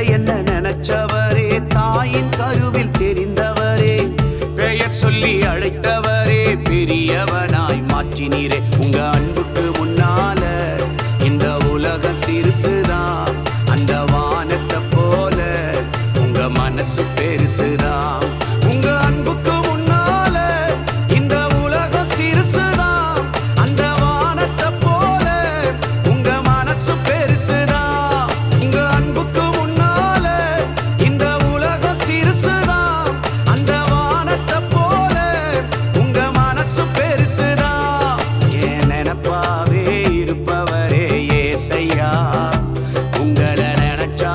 என்ன நினைச்சவரே, தாயின் கருவில் தெரிந்தவரே, பெயர் சொல்லி அழைத்தவரே, பெரியவனாய் மாற்றினீரே. உங்க அன்புக்கு முன்னால இந்த உலகம் சிறுசுதான், அந்த வானத்தை போல உங்க மனசு பெருசுதான். உங்க அன்புக்கு முன்னால இந்த உலகம் சிறுசுதான், அந்த வானத்தை போல உங்க மனசு பெருசுதான். உங்க அன்புக்கு முன்னால இந்த உலகம் சிறுசுதான், அந்த வானத்தை போல உங்க மனசு பெருசுதான். என் நினைப்பாவே இருப்பவரே ஏசையா, உங்களை நினைச்சா